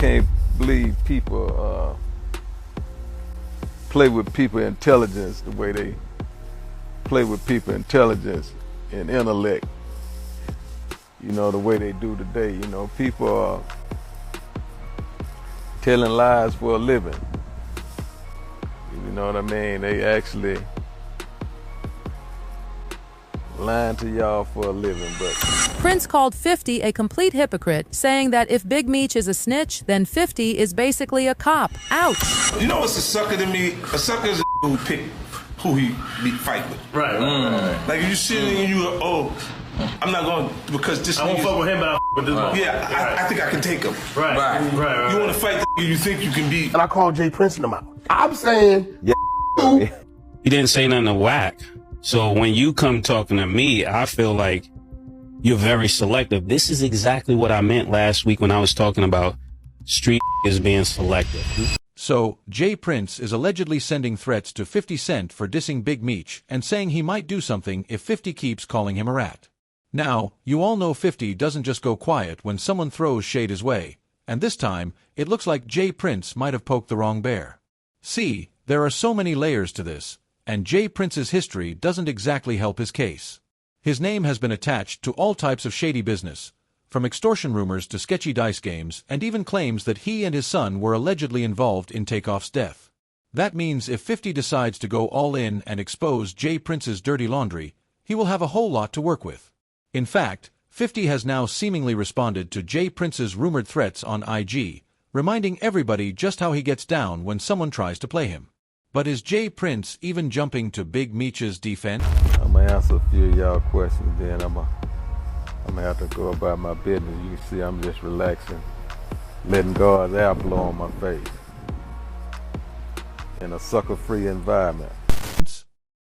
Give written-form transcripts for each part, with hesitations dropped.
can't believe people play with people intelligence the way they play with people intelligence and intellect. You know, the way they do today. You know, people are telling lies for a living. You know what I mean? They actually lying to y'all for a living. But Prince called 50 a complete hypocrite, saying that if Big Meech is a snitch, then 50 is basically a cop. Ouch. You know what's a sucker to me? A sucker is a who pick who he fight with. Right. Like if you sitting and you go, oh, I'm not going because this. I won't fuck with him, but I with this one. Yeah, I think I can take him. Right. You want to fight the you think you can beat. And I called Jay Prince in them out. I'm saying, He didn't say nothing to whack. So when you come talking to me, I feel like you're very selective. This is exactly what I meant last week when I was talking about street is being selective. So, Jay Prince is allegedly sending threats to 50 Cent for dissing Big Meech and saying he might do something if 50 keeps calling him a rat. Now, you all know 50 doesn't just go quiet when someone throws shade his way, and this time, it looks like Jay Prince might have poked the wrong bear. See, there are so many layers to this, and Jay Prince's history doesn't exactly help his case. His name has been attached to all types of shady business, from extortion rumors to sketchy dice games, and even claims that he and his son were allegedly involved in Takeoff's death. That means if 50 decides to go all in and expose Jay Prince's dirty laundry, he will have a whole lot to work with. In fact, 50 has now seemingly responded to Jay Prince's rumored threats on IG, reminding everybody just how he gets down when someone tries to play him. But is Jay Prince even jumping to Big Meech's defense? I'm going to answer a few of y'all questions, then I'm going to have to go about my business. You can see I'm just relaxing, letting God's air blow on my face in a sucker-free environment.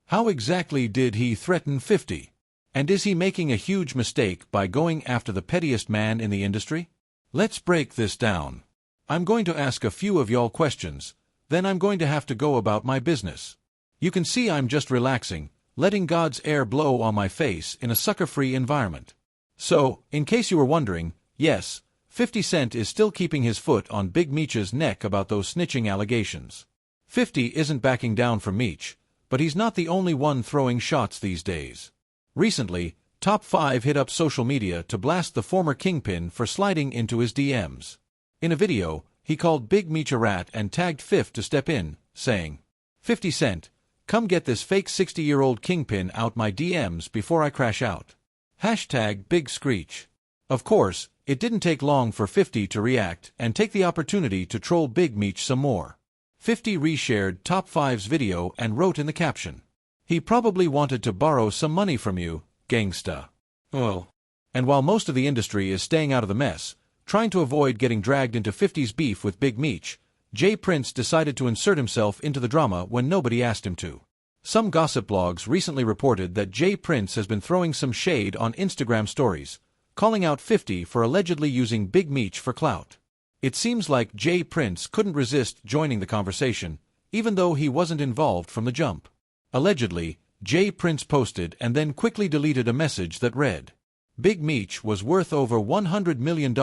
How exactly did he threaten 50? And is he making a huge mistake by going after the pettiest man in the industry? Let's break this down. I'm going to ask a few of y'all questions, then I'm going to have to go about my business. You can see I'm just relaxing, letting God's air blow on my face in a sucker-free environment. So, in case you were wondering, yes, 50 Cent is still keeping his foot on Big Meech's neck about those snitching allegations. 50 isn't backing down from Meech, but he's not the only one throwing shots these days. Recently, Top 5 hit up social media to blast the former Kingpin for sliding into his DMs. In a video, he called Big Meech a rat and tagged Fif to step in, saying, 50 Cent, come get this fake 60-year-old Kingpin out my DMs before I crash out. Hashtag Big Screech. Of course, it didn't take long for 50 to react and take the opportunity to troll Big Meech some more. 50 reshared Top 5's video and wrote in the caption, he probably wanted to borrow some money from you, gangsta. Oh. And while most of the industry is staying out of the mess, trying to avoid getting dragged into 50's beef with Big Meech, Jay Prince decided to insert himself into the drama when nobody asked him to. Some gossip blogs recently reported that Jay Prince has been throwing some shade on Instagram stories, calling out 50 for allegedly using Big Meech for clout. It seems like Jay Prince couldn't resist joining the conversation, even though he wasn't involved from the jump. Allegedly, Jay Prince posted and then quickly deleted a message that read, Big Meech was worth over $100 million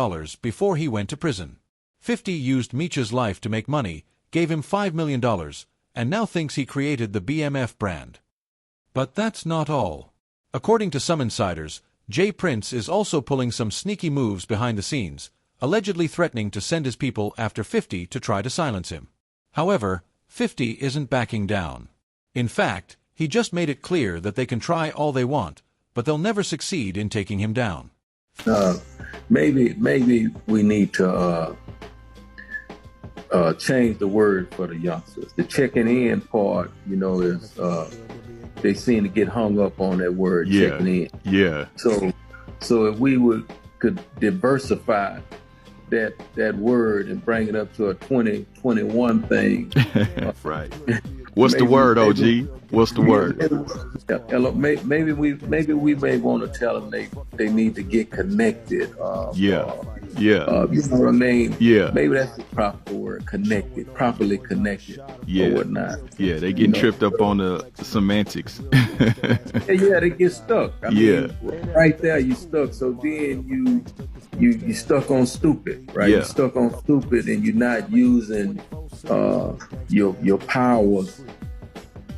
before he went to prison. 50 used Meech's life to make money, gave him $5 million, and now thinks he created the BMF brand. But that's not all. According to some insiders, Jay Prince is also pulling some sneaky moves behind the scenes, allegedly threatening to send his people after 50 to try to silence him. However, 50 isn't backing down. In fact, he just made it clear that they can try all they want, but they'll never succeed in taking him down. Maybe we need to change the word for the youngsters. The checking in part, is they seem to get hung up on that word, checking in. Yeah. So if we could diversify that word and bring it up to a 2021 thing. Right. What's the word, OG? What's the word? Maybe we may want to tell them they need to get connected. Yeah. You know what I mean? Yeah. Maybe that's the proper word, connected, properly connected, or whatnot. Yeah, they getting tripped up on the semantics. Yeah, they get stuck. I mean, right there you stuck. So then you stuck on stupid, right? Yeah. You're stuck on stupid, and you're not using your powers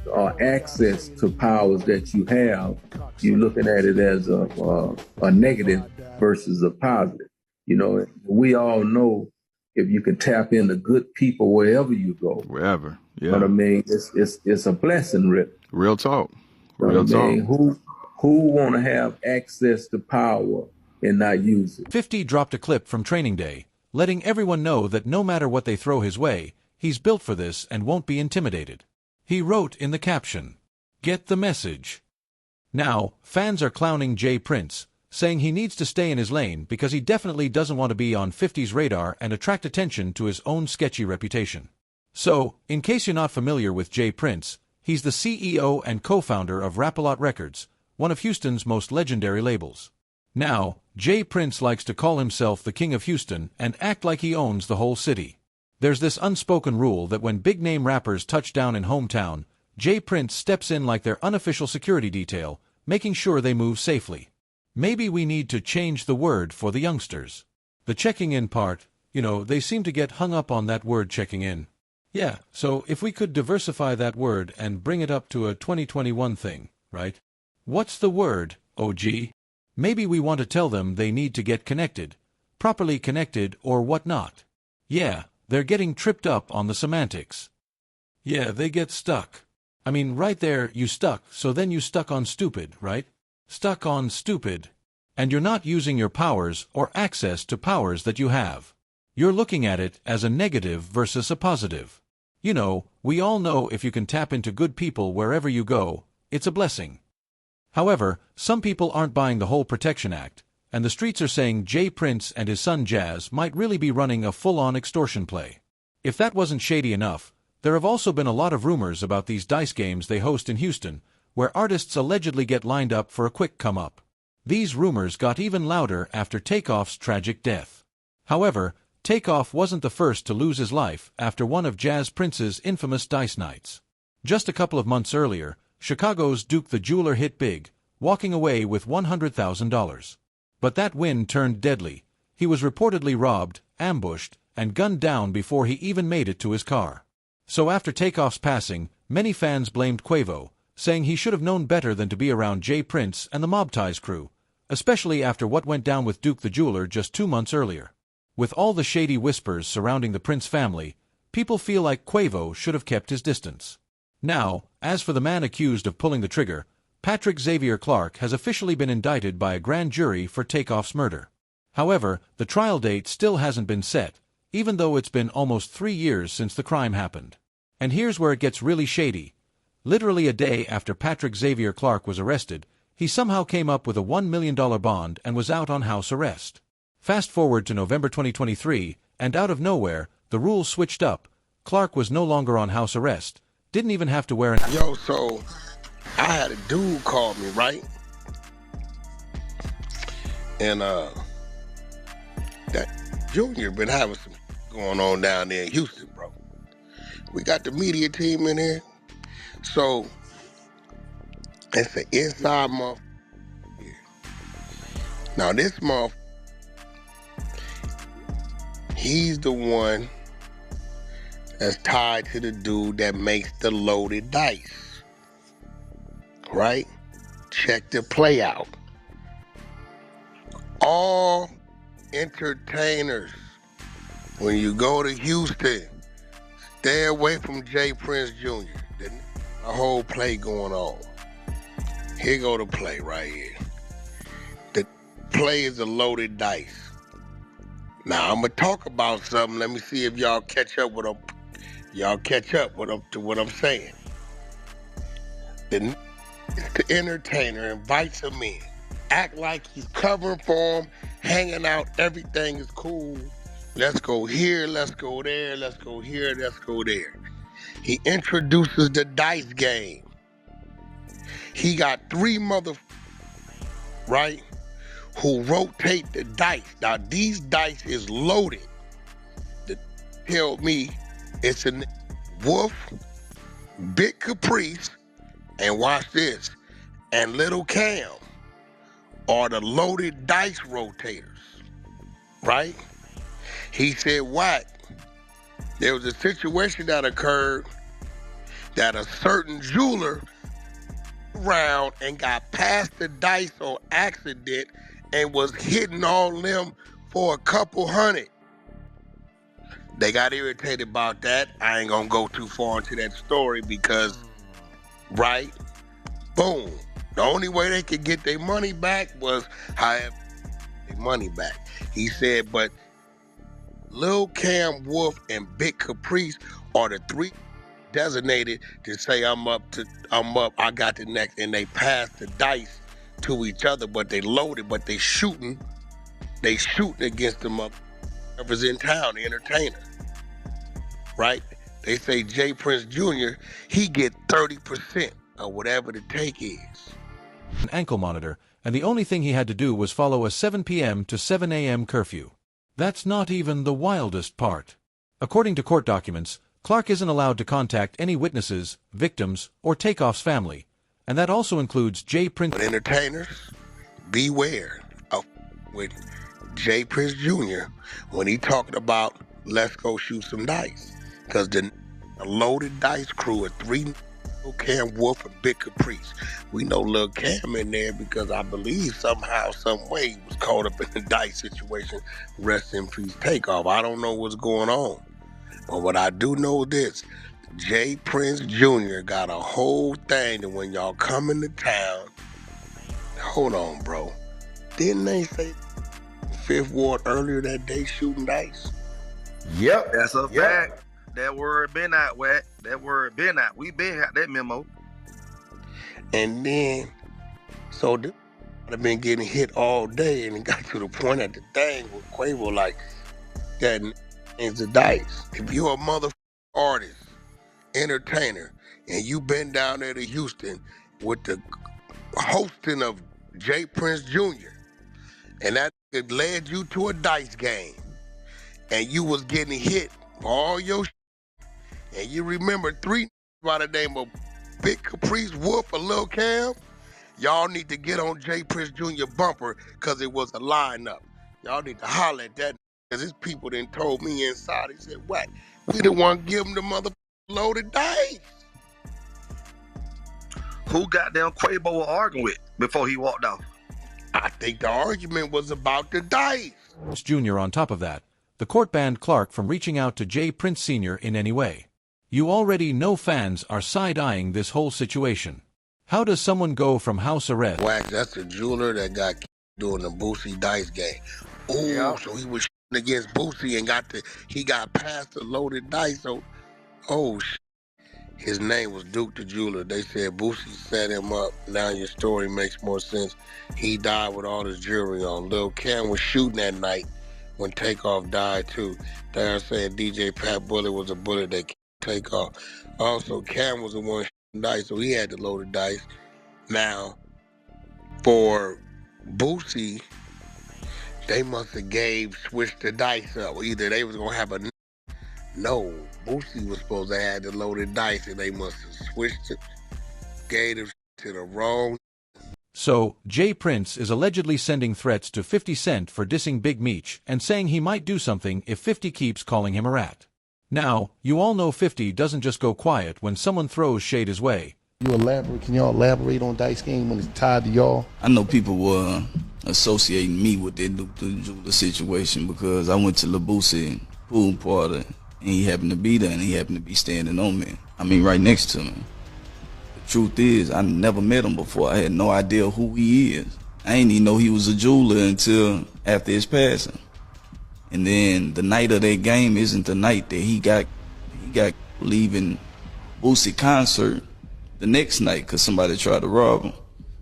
or access to powers that you have. You're looking at it as a negative versus a positive. You know, we all know if you can tap into good people wherever you go. Wherever. Yeah. You know what I mean? It's a blessing, Rip. Real talk. You know Real what I talk. mean? Who want to have access to power and not use it? 50 dropped a clip from Training Day, letting everyone know that no matter what they throw his way, he's built for this and won't be intimidated. He wrote in the caption, "Get the message." Now, fans are clowning Jay Prince, saying he needs to stay in his lane because he definitely doesn't want to be on 50's radar and attract attention to his own sketchy reputation. So, in case you're not familiar with Jay Prince, he's the CEO and co-founder of Rap-A-Lot Records, one of Houston's most legendary labels. Now, Jay Prince likes to call himself the King of Houston and act like he owns the whole city. There's this unspoken rule that when big-name rappers touch down in hometown, Jay Prince steps in like their unofficial security detail, making sure they move safely. Maybe we need to change the word for the youngsters. The checking in part, they seem to get hung up on that word checking in. Yeah, so if we could diversify that word and bring it up to a 2021 thing, right? What's the word, OG? Maybe we want to tell them they need to get connected, properly connected or whatnot. Yeah, they're getting tripped up on the semantics. Yeah, they get stuck. I mean, right there, you stuck, so then you stuck on stupid, right? Stuck on stupid. And you're not using your powers or access to powers that you have. You're looking at it as a negative versus a positive. We all know if you can tap into good people wherever you go, it's a blessing. However, some people aren't buying the whole Protection Act, and the streets are saying Jay Prince and his son Jazz might really be running a full-on extortion play. If that wasn't shady enough, there have also been a lot of rumors about these dice games they host in Houston, where artists allegedly get lined up for a quick come-up. These rumors got even louder after Takeoff's tragic death. However, Takeoff wasn't the first to lose his life after one of Jazz Prince's infamous dice nights. Just a couple of months earlier, Chicago's Duke the Jeweler hit big, walking away with $100,000. But that win turned deadly. He was reportedly robbed, ambushed, and gunned down before he even made it to his car. So after Takeoff's passing, many fans blamed Quavo, saying he should have known better than to be around Jay Prince and the Mob Ties crew, especially after what went down with Duke the Jeweler just 2 months earlier. With all the shady whispers surrounding the Prince family, people feel like Quavo should have kept his distance. Now, as for the man accused of pulling the trigger, Patrick Xavier Clark has officially been indicted by a grand jury for Takeoff's murder. However, the trial date still hasn't been set, even though it's been almost 3 years since the crime happened. And here's where it gets really shady. Literally a day after Patrick Xavier Clark was arrested, he somehow came up with a $1 million bond and was out on house arrest. Fast forward to November 2023, and out of nowhere, the rules switched up. Clark was no longer on house arrest, didn't even have to wear an... Yo, so I had a dude call me, right? And that Junior been having some going on down there in Houston, bro. We got the media team in here. So it's an inside month. Now this month, he's the one that's tied to the dude that makes the loaded dice. Right? Check the play out. All entertainers, when you go to Houston, stay away from Jay Prince Jr. There's a whole play going on. Here go the play right here. The play is a loaded dice. Now I'm gonna talk about something. Let me see if y'all catch up with to what I'm saying. The entertainer invites him in, act like he's covering for him, hanging out, everything is cool. Let's go here, let's go there, let's go here, let's go there. He introduces the dice game. He got 3 right, who rotate the dice. Now these dice is loaded. Tell me it's a Wolf, Big Caprice, and watch this, and Little Cam are the loaded dice rotators. right? He said, what? There was a situation that occurred that a certain jeweler around and got past the dice on accident and was hitting all them for a couple hundred. They got irritated about that. I ain't gonna go too far into that story because, right? Boom. The only way they could get their money back was however their money back. He said, but Lil Cam Wolf and Big Caprice are the three designated to say I'm up, I got the next, and they pass the dice to each other, but they loaded, but they shooting against them up whoever's in town, the entertainer. Right? They say Jay Prince Jr., he get 30% of whatever the take is. An ankle monitor, and the only thing he had to do was follow a 7 p.m. to 7 a.m. curfew. That's not even the wildest part. According to court documents, Clark isn't allowed to contact any witnesses, victims, or Takeoff's family, and that also includes Jay Prince. But entertainers, beware of with Jay Prince Jr. when he talking about let's go shoot some dice, because the loaded dice crew of three Lil Cam Wolf and Big Caprice. We know Lil Cam in there because I believe somehow, some way he was caught up in the dice situation. Rest in peace, Takeoff. I don't know what's going on. But what I do know this, Jay Prince Jr. got a whole thing that when y'all come into town, hold on, bro. Didn't they say Fifth Ward earlier that day shooting dice? Yep. That's a fact. That word been out, Wack. That word been out. We been got that memo. And then, so this have been getting hit all day, and it got to the point at the thing with Quavo like, that is the dice. If you're a motherfucking artist, entertainer, and you been down there to Houston with the hosting of Jay Prince Jr., and that led you to a dice game, and you was getting hit for all your shit, and you remember three by the name of Big Caprice, Wolf, or Lil Cam, y'all need to get on Jay Prince Jr. bumper because it was a lineup. Y'all need to holler at that because his people done told me inside. He said, what? We the one give him the mother loaded dice. Who goddamn Quavo was arguing with before he walked off? I think the argument was about the dice. Jr. On top of that, the court banned Clark from reaching out to Jay Prince Sr. in any way. You already know fans are side-eyeing this whole situation. How does someone go from house arrest? Wax, that's the jeweler that got doing the Boosie dice game. Oh, yeah. So he was against Boosie and he got past the loaded dice. So, his name was Duke the jeweler. They said Boosie set him up. Now your story makes more sense. He died with all his jewelry on. Lil Cam was shooting that night when Takeoff died too. They're saying DJ Pat bullet was a bullet that killed Takeoff. Also, Cam was the one shooting dice, so he had to load the dice. Now, for Boosie, they must have switched the dice up. Either they was gonna have no. Boosie was supposed to have the loaded dice, and they must have switched it, gave it to the wrong. So, Jay Prince is allegedly sending threats to 50 Cent for dissing Big Meech and saying he might do something if 50 keeps calling him a rat. Now, you all know 50 doesn't just go quiet when someone throws shade his way. Can y'all elaborate on dice game when it's tied to y'all? I know people were associating me with the situation because I went to Lil Boosie pool party and he happened to be there and he happened to be standing on me. I mean, right next to me. The truth is, I never met him before. I had no idea who he is. I didn't even know he was a jeweler until after his passing. And then the night of that game isn't the night that he got leaving Boosie concert the next night because somebody tried to rob him.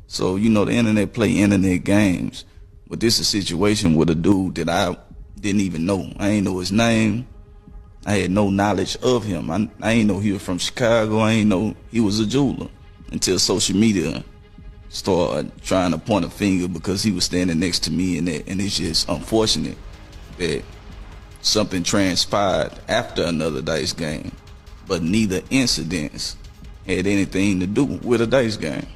So, you know, the internet play internet games. But this is a situation with a dude that I didn't even know. I ain't know his name. I had no knowledge of him. I ain't know he was from Chicago. I ain't know he was a jeweler until social media started trying to point a finger because he was standing next to me, and it's just unfortunate that something transpired after another dice game, but neither incidents had anything to do with a dice game.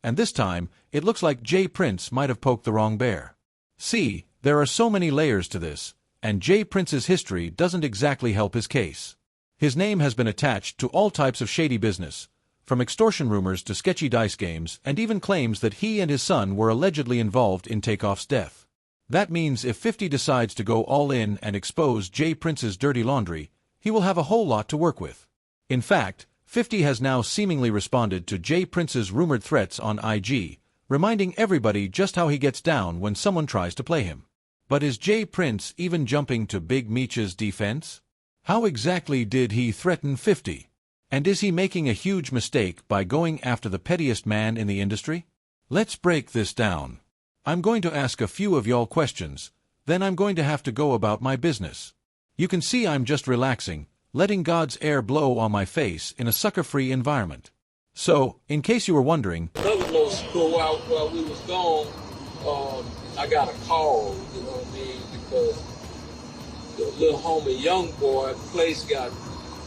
And this time, it looks like Jay Prince might have poked the wrong bear. See, There are so many layers to this, and Jay Prince's history doesn't exactly help his case. His name has been attached to all types of shady business, from extortion rumors to sketchy dice games, and even claims that he and his son were allegedly involved in Takeoff's death. That means if 50 decides to go all in and expose Jay Prince's dirty laundry, he will have a whole lot to work with. In fact, 50 has now seemingly responded to Jay Prince's rumored threats on IG, reminding everybody just how he gets down when someone tries to play him. But is Jay Prince even jumping to Big Meech's defense? How exactly did he threaten 50? And is he making a huge mistake by going after the pettiest man in the industry? Let's break this down. I'm going to ask a few of y'all questions, then I'm going to have to go about my business. You can see I'm just relaxing, letting God's air blow on my face in a sucker-free environment. So, in case you were wondering, another little school out while we was gone, I got a call, you know what I mean, because the little homie young boy place got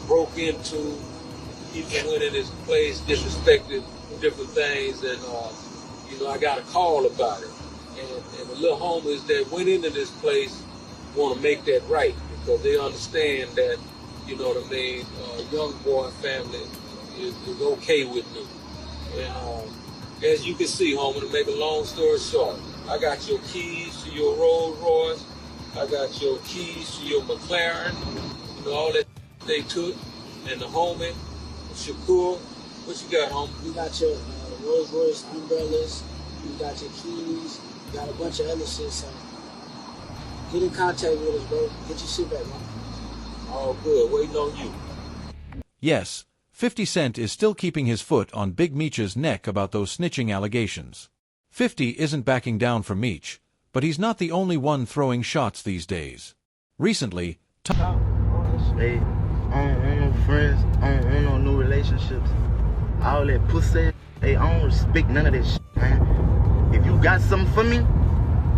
broke into. People went in his place, disrespected different things, and you know, I got a call about it. And the little homies that went into this place want to make that right, because they understand that, you know what I mean, young boy family is okay with me. And as you can see, homie, to make a long story short, I got your keys to your Rolls Royce, I got your keys to your McLaren, you know, all that they took, and the homie, Shakur, what you got, homie? We got your Rolls Royce umbrellas, we got your keys, we got a bunch of other shit, so get in contact with us, bro. Get your shit back, man. All good, waiting on you. Yes, 50 Cent is still keeping his foot on Big Meech's neck about those snitching allegations. 50 isn't backing down from Meech, but he's not the only one throwing shots these days. Recently, Hey, I don't want no friends, I don't want no new relationships. All that pussy, hey, I don't respect none of that shit, man. If you got something for me,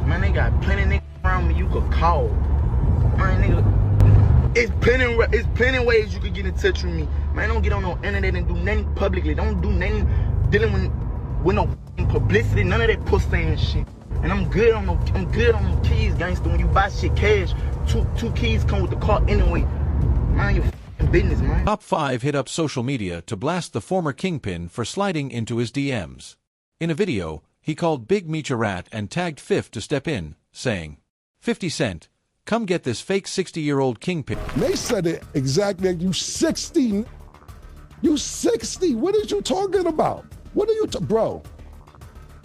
man, they got plenty of niggas around me you could call. Man, nigga, it's plenty ways you could get in touch with me. Man, don't get on no internet and do nothing publicly. Don't do nothing dealing with no publicity, none of that pussy and shit. And I'm good on them keys, gangster. When you buy shit cash, two keys come with the car anyway. Mind your f***ing business, man. Top 5 hit up social media to blast the former Kingpin for sliding into his DMs. In a video, he called Big Meech a rat and tagged Fifth to step in, saying, 50 Cent, come get this fake 60-year-old Kingpin. They said it exactly like you 60. You 60. What are you talking about? What are you bro?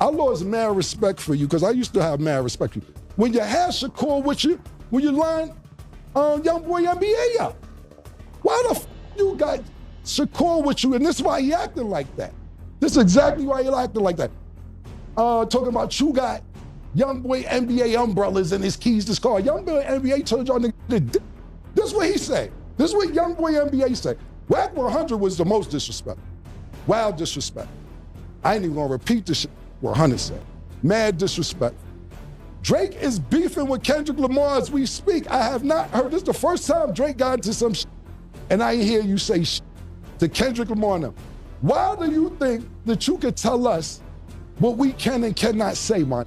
I lost mad respect for you because I used to have mad respect for you. When you had Shakur with you, when you lined young boy NBA up, why the f you got Shakur with you? And this is why he acting like that. This is exactly why he acting like that. Talking about you got young boy NBA umbrellas and his keys to his car. Young boy NBA told y'all niggas. This is what he said. This is what young boy NBA said. Whack 100 was the most disrespectful. Wild disrespect. I ain't even gonna repeat the shit 100 said. Mad disrespect. Drake is beefing with Kendrick Lamar as we speak. I have not heard, this is the first time Drake got into some shit, and I ain't hear you say shit to Kendrick Lamar now. Why do you think that you could tell us what we can and cannot say, man?